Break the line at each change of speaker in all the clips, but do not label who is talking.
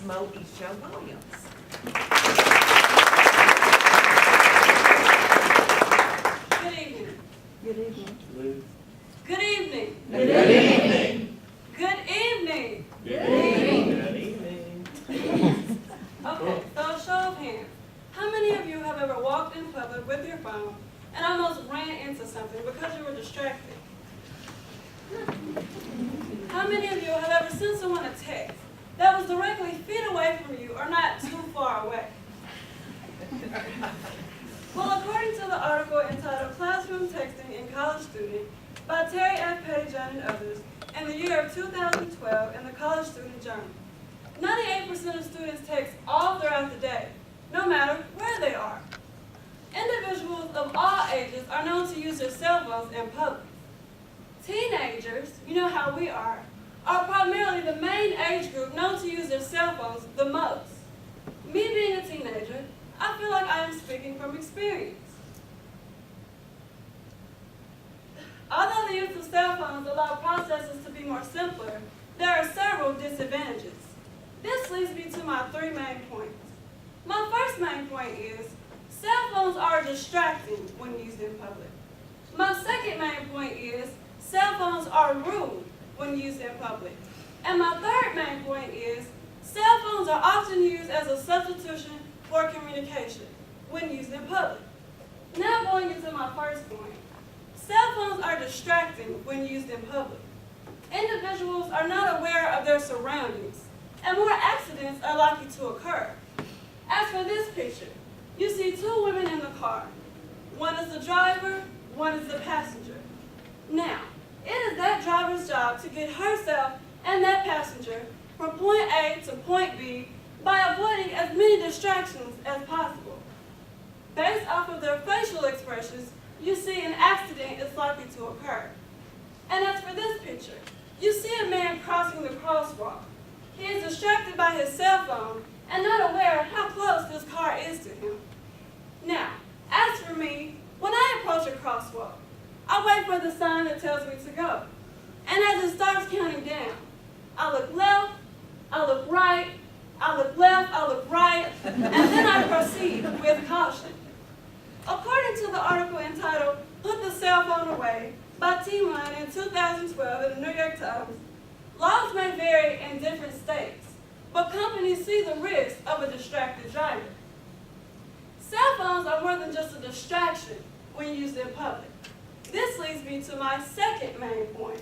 Moesha Williams.
Good evening.
Good evening.
Good evening.
Good evening.
Good evening.
Good evening.
Okay, so show of hands. How many of you have ever walked in public with your phone and almost ran into something because you were distracted? How many of you have ever sent someone a text that was directly feet away from you or not too far away? Well, according to the article entitled Classroom Texting in College Student by Terry F. Pettyjohn and others in the year of 2012 in the College Student Journal, 98% of students text all throughout the day, no matter where they are. Individuals of all ages are known to use their cell phones in public. Teenagers, you know how we are primarily the main age group known to use their cell phones the most. Me being a teenager, I feel like I am speaking from experience. Although the use of cell phones allow processes to be more simpler, there are several disadvantages. This leads me to my 3 main points. My first main point is, cell phones are distracting when used in public. My second main point is, cell phones are rude when used in public. And my third main point is, cell phones are often used as a substitution for communication when used in public. Now going into my first point, cell phones are distracting when used in public. Individuals are not aware of their surroundings, and more accidents are likely to occur. As for this picture, you see 2 women in the car. One is the driver, one is the passenger. Now, it is that driver's job to get herself and that passenger from point A to point B by avoiding as many distractions as possible. Based off of their facial expressions, you see an accident is likely to occur. And as for this picture, you see a man crossing the crosswalk. He is distracted by his cell phone and not aware how close this car is to him. Now, as for me, when I approach a crosswalk, I wait for the sign that tells me to go. And as it starts counting down, I look left, I look right, I look left, I look right, and then I proceed with caution. According to the article entitled Put the Cell Phone Away by T-Line in 2012 in the New York Times, laws may vary in different states, but companies see the risk of a distracted driver. Cell phones are more than just a distraction when used in public. This leads me to my second main point.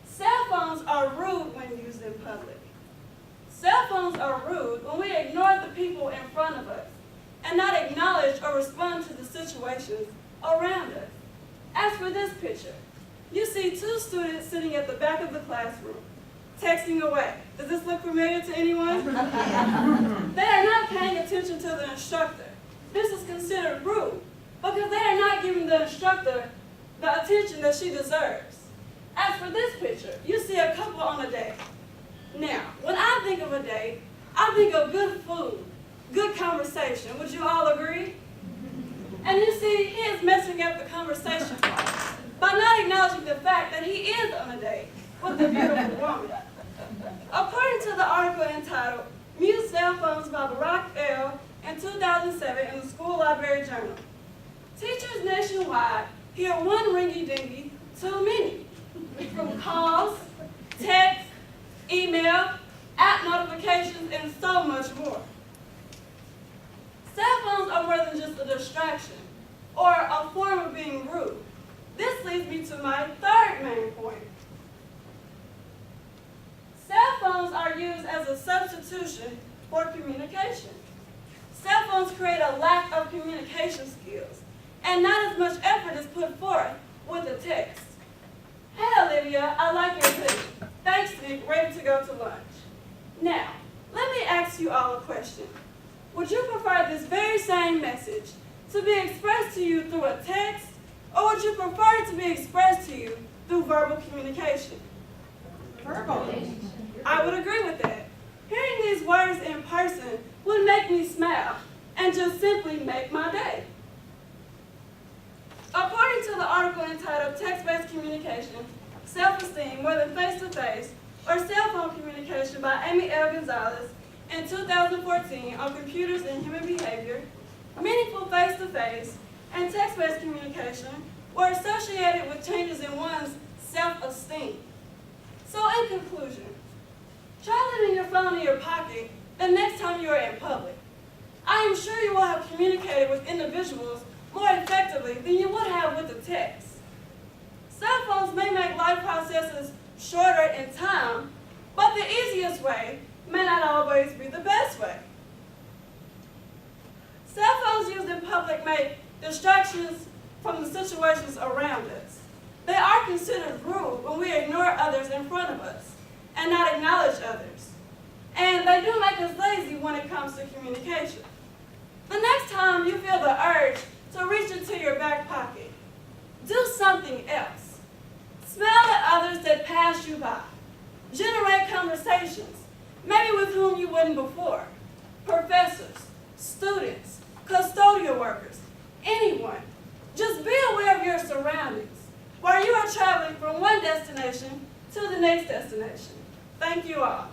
Cell phones are rude when used in public. Cell phones are rude when we ignore the people in front of us and not acknowledge or respond to the situations around us. As for this picture, you see 2 students sitting at the back of the classroom, texting away. Does this look familiar to anyone? They are not paying attention to the instructor. This is considered rude because they are not giving the instructor the attention that she deserves. As for this picture, you see a couple on a date. Now, when I think of a date, I think of good food, good conversation. Would you all agree? And you see, he is messing up the conversation part by not acknowledging the fact that he is on a date with a beautiful woman. According to the article entitled Mute Cell Phones by Barack L. in 2007 in the School Library Journal, teachers nationwide hear one ringy-dingy too many, from calls, texts, email, app notifications, and so much more. Cell phones are more than just a distraction or a form of being rude. This leads me to my third main point. Cell phones are used as a substitution for communication. Cell phones create a lack of communication skills, and not as much effort is put forth with a text. Hey Olivia, I like your hoodie. Thanks, Nick, ready to go to lunch. Now, let me ask you all a question. Would you prefer this very same message to be expressed to you through a text, or would you prefer it to be expressed to you through verbal communication?
Verbal.
I would agree with that. Hearing these words in person would make me smile and just simply make my day. According to the article entitled Text-Based Communication, Self-Esteem More Than Face-to-Face, or cell phone communication by Amy L. Gonzalez in 2014 on computers and human behavior, meaningful face-to-face, and text-based communication were associated with changes in one's self-esteem. So in conclusion, try leaving your phone in your pocket the next time you are in public. I am sure you will have communicated with individuals more effectively than you would have with a text. Cell phones may make life processes shorter in time, but the easiest way may not always be the best way. Cell phones used in public make distractions from the situations around us. They are considered rude when we ignore others in front of us and not acknowledge others. And they do make us lazy when it comes to communication. The next time you feel the urge to reach into your back pocket, do something else. Smile at others that pass you by. Generate conversations, maybe with whom you wouldn't before. Professors, students, custodial workers, anyone. Just be aware of your surroundings while you are traveling from one destination to the next destination. Thank you all.